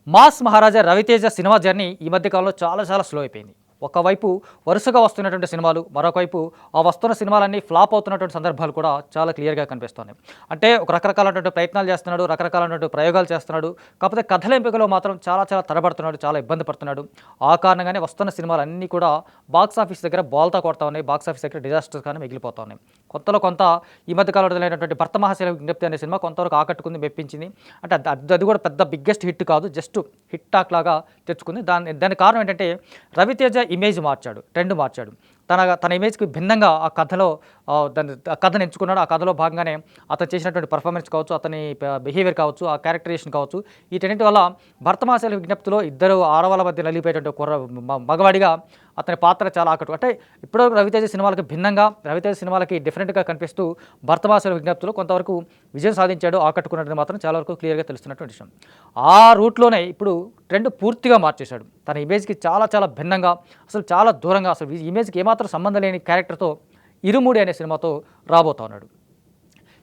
Mass మహారాజా Raviteja cinema journey ఈ మధ్య కాలంలో చాలా స్లో అయిపోయింది. ఒకవైపు వరుసగా వస్తున్నటువంటి సినిమాలు, మరొకవైపు ఆ వస్తున్న సినిమాలన్నీ ఫ్లాప్ అవుతున్నటువంటి సందర్భాలు కూడా చాలా క్లియర్‌గా కనిపిస్తున్నాయి. అంటే ఒక రకరకాలైనటువంటి ప్రయత్నాలు చేస్తున్నాడు, రకరకాలైనటువంటి ప్రయోగాలు చేస్తున్నాడు. కాకపోతే కథల ఎంపికలో మాత్రం చాలా తడబడుతున్నాడు, చాలా ఇబ్బంది పడుతున్నాడు. ఆ కారణంగానే వస్తున్న సినిమాలన్నీ కూడా బాక్స్ ఆఫీస్ దగ్గర బోల్తా కొడతా ఉన్నాయి. బాక్స్ ఆఫీస్ దగ్గర డిజాస్టర్స్‌గానే మిగిలిపోతా ఉన్నాయి. కొంతలో కొంత ఈ మధ్య కాలంలో విడుదలైనటువంటి 'భర్త మహాశైల విజ్ఞప్తి' అనే సినిమా కొంతవరకు ఆకట్టుకుంది, మెప్పించింది. అంటే అది కూడా పెద్ద బిగ్గెస్ట్ హిట్ కాదు. జస్ట్ హిట్ టాక్ లాగా తెచ్చుకుంది. దానికి కారణం ఏంటంటే రవితేజ ఇమేజ్ మార్చాడు, ట్రెండ్ మార్చాడు. తన ఇమేజ్‌కి భిన్నంగా ఆ కథలో ఆ కథను ఎంచుకున్నాడు. ఆ కథలో భాగంగానే అతను చేసినటువంటి పెర్ఫార్మెన్స్ కావచ్చు, అతని బిహేవియర్ కావచ్చు, ఆ క్యారెక్టరైజేషన్ కావచ్చు, వీటన్నిటి వల్ల 'భర్త మహాశైల విజ్ఞప్తిలో' ఇద్దరు ఆడవాళ్ళ మధ్య నలిగిపోయేటువంటి మగవాడిగా అతని పాత్ర చాలా అంటే ఇప్పటివరకు రవితేజ సినిమాలకు భిన్నంగా, రవితేజ సినిమాలకి డిఫరెంట్‌గా కనిపిస్తూ 'భర్త మహాశైల విజ్ఞప్తిలో' కొంతవరకు విజయం సాధించాడు, ఆకట్టుకున్నది మాత్రం చాలా వరకు క్లియర్‌గా తెలుస్తున్నటువంటి విషయం. ఆ రూట్‌లోనే ఇప్పుడు ట్రెండ్ పూర్తిగా మార్చేశాడు. తన ఇమేజ్‌కి చాలా భిన్నంగా, అసలు చాలా దూరంగా, అసలు ఈ ఇమేజ్‌కి ఏమాత్రం సంబంధం లేని క్యారెక్టర్‌తో 'ఇరుముడి' అనే సినిమాతో రాబోతా ఉన్నాడు.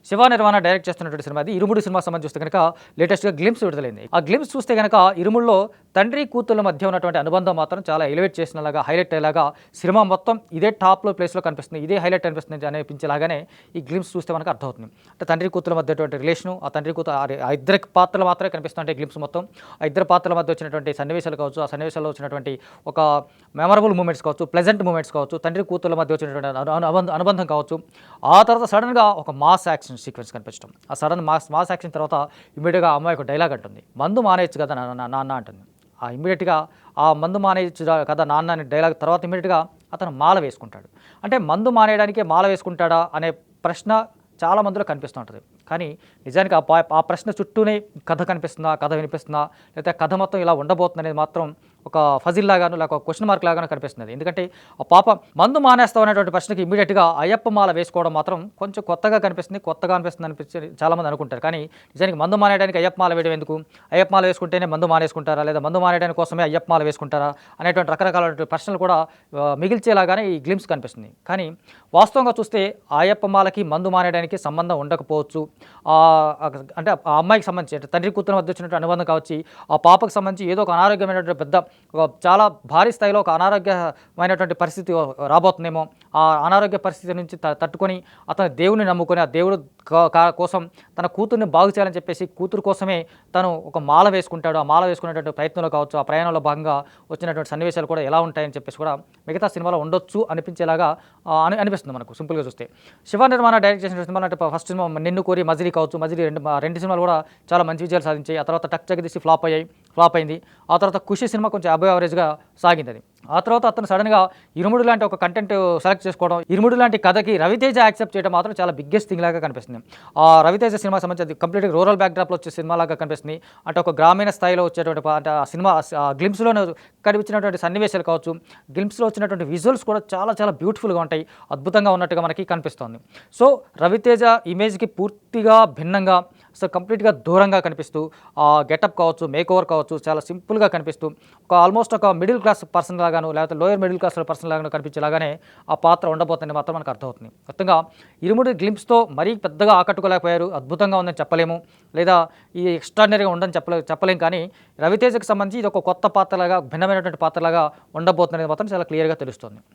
శివ నిర్వాణ డైరెక్ట్ చేస్తున్నటువంటి సినిమా అది. 'ఇరుముడి' సినిమా సంబంధించి చూస్తే కనుక లేటెస్ట్‌గా గ్లింప్స్ విడుదలైంది. ఆ గ్లింప్స్ చూస్తే గనక ఇరుముడిలో తండ్రి కూతుళ్ళ మధ్య ఉన్నటువంటి అనుబంధం మాత్రం చాలా ఎలివేట్ చేసినలాగా, హైలైట్ అయ్యేలాగా సినిమా మొత్తం ఇదే టాప్‌లో ప్లేస్‌లో కనిపిస్తుంది, ఇదే హైలైట్ అనిపిస్తుంది అనిపించేలాగానే ఈ గ్లింప్స్ చూస్తే మనకు అర్థమవుతుంది. అంటే తండ్రి కూతుళ్ళ మధ్యటువంటి రిలేషను, ఆ తండ్రి కూతురు ఆ ఇద్దరి పాత్రలు మాత్రమే కనిపిస్తుంటాయి గ్లింప్స్ మొత్తం. ఆ ఇద్దరు పాత్రల మధ్య వచ్చినటువంటి సన్నివేశాలు కావచ్చు, ఆ సన్నివేశాల్లో వచ్చినటువంటి ఒక మెమరబుల్ మూమెంట్స్ కావచ్చు, ప్లెజెంట్ మూమెంట్స్ కావచ్చు, తండ్రి కూతుళ్ళ మధ్య వచ్చినటువంటి అనుబంధం కావచ్చు. ఆ తర్వాత సడన్‌గా ఒక మాస్ యాక్షన్ సీక్వెన్స్ కనిపించడం. ఆ సడన్ మాస్ యాక్షన్ తర్వాత ఇమ్మీడియట్‌గా ఆ అమ్మాయి ఒక డైలాగ్ అంటుంది, "మందు మానేయొచ్చు కదా నాన్న" అంటుంది. ఆ ఇమ్మీడియట్‌గా ఆ మందు మానేయొచ్చు కదా నాన్న అనే డైలాగ్ తర్వాత ఇమ్మీడియట్‌గా అతను మాల వేసుకుంటాడు. అంటే మందు మానేయడానికే మాల వేసుకుంటాడా అనే ప్రశ్న చాలా మందిలో కనిపిస్తూ ఉంటుంది. కానీ నిజానికి ఆ ప్రశ్న చుట్టూనే కథ కనిపిస్తుందా, కథ వినిపిస్తుందా, లేకపోతే కథ మొత్తం ఇలా ఉండబోతుంది అనేది మాత్రం ఒక ఫజిల్ లాగాను, లేక ఒక క్వశ్చన్ మార్క్ లాగాను కనిపిస్తుంది. ఎందుకంటే ఆ పాప మందు మానేస్తావు అనేటువంటి ప్రశ్నకి ఇమ్మీడియట్‌గా అయ్యప్ప మాల వేసుకోవడం మాత్రం కొంచెం కొత్తగా అనిపించి చాలామంది అనుకుంటారు. కానీ నిజానికి మందు మానేయడానికి అయ్యప్ప మాల వేయడం ఎందుకు? అయ్యప్ప మాల వేసుకుంటేనే మందు మానేసుకుంటారా? లేదా మందు మానేయడానికి కోసమే అయ్యప్ప మాల వేసుకుంటారా? అనేటువంటి రకరకాలైనటువంటి ప్రశ్నలు కూడా మిగిల్చేలాగానే ఈ గ్లింప్స్ కనిపిస్తుంది. కానీ వాస్తవంగా చూస్తే అయ్యప్ప మాలకి మందు మానేయడానికి సంబంధం ఉండకపోవచ్చు. అంటే ఆ అమ్మాయికి సంబంధించి, అంటే తండ్రి కూతురు మధ్య వచ్చినటువంటి అనుబంధం కావచ్చు, ఆ పాపకు సంబంధించి ఏదో ఒక అనారోగ్యమైనటువంటి చాలా భారీ స్థాయిలో ఒక అనారోగ్యమైనటువంటి పరిస్థితి రాబోతుందేమో. ఆ అనారోగ్య పరిస్థితి నుంచి తట్టుకొని అతను దేవుడిని నమ్ముకొని, ఆ దేవుడు కోసం తన కూతుర్ని బాగు చేయాలని చెప్పేసి కూతురు కోసమే తను ఒక మాల వేసుకుంటాడు. ఆ మాల వేసుకునేటువంటి ప్రయత్నంలో కావచ్చు, ఆ ప్రయాణంలో భాగంగా వచ్చినటువంటి సన్నివేశాలు కూడా ఎలా ఉంటాయని చెప్పేసి కూడా మిగతా సినిమాలో ఉండొచ్చు అనిపించేలాగా అనిపిస్తుంది మనకు సింపుల్గా చూస్తే. శివ నిర్మాణ డైరెక్ట్ చేసిన సినిమాలు అంటే ఫస్ట్ సినిమా 'నిన్ను కోరి', 'మజిలీ' కావచ్చు. 'మజిలీ' రెండు సినిమాలు కూడా చాలా మంచి విజయాలు సాధించాయి. ఆ తర్వాత 'టక్ జగదీశ్' ఫ్లాప్ అయింది. ఆ తర్వాత 'ఖుషి' సినిమా కొంచెం అబవ్ యావరేజ్‌గా సాగింది అది. ఆ తర్వాత అతను సడన్‌గా 'ఇరుముడి' లాంటి ఒక కంటెంట్ సెలెక్ట్ చేసుకోవడం, 'ఇరుముడి' లాంటి కథకి రవితేజ యాక్సెప్ట్ చేయడం మాత్రం చాలా బిగ్గెస్ట్ థింగ్ లాగా కనిపిస్తుంది. ఆ రవితేజ సినిమా సంబంధించి అది కంప్లీట్‌గా రూరల్ బ్యాక్‌డ్రాప్‌లో వచ్చే సినిమా లాగా కనిపిస్తుంది. అంటే ఒక గ్రామీణ స్థాయిలో వచ్చేటువంటి అంటే ఆ సినిమా గ్లింప్స్‌లోనే కనిపించినటువంటి సన్నివేశాలు కావచ్చు, గ్లింప్స్‌లో వచ్చినటువంటి విజువల్స్ కూడా చాలా బ్యూటిఫుల్‌గా ఉంటాయి. అద్భుతంగా ఉన్నట్టుగా మనకి కనిపిస్తోంది. సో రవితేజ ఇమేజ్‌కి పూర్తిగా భిన్నంగా, అసలు కంప్లీట్‌గా దూరంగా కనిపిస్తూ, గెటప్ కావచ్చు, మేకోవర్ కావచ్చు, చాలా సింపుల్‌గా కనిపిస్తూ ఆల్మోస్ట్ ఒక మిడిల్ క్లాస్ పర్సన్ లాగాను, లేకపోతే లోయర్ మిడిల్ క్లాస్ పర్సన్ లాగాను కనిపించేలాగానే ఆ పాత్ర ఉండబోతుంది మాత్రం మనకు అర్థమవుతుంది. మొత్తంగా 'ఇరుముడి' గ్లింప్స్‌తో మరీ పెద్దగా ఆకట్టుకోలేకపోయారు. అద్భుతంగా ఉందని చెప్పలేము, లేదా ఈ ఎక్స్ట్రాడినరీగా ఉందని చెప్పలేం. కానీ రవితేజకి సంబంధించి ఇది ఒక కొత్త పాత్రలాగా, భిన్నమైనటువంటి పాత్రలాగా ఉండబోతుందనేది మాత్రం చాలా క్లియర్‌గా తెలుస్తుంది.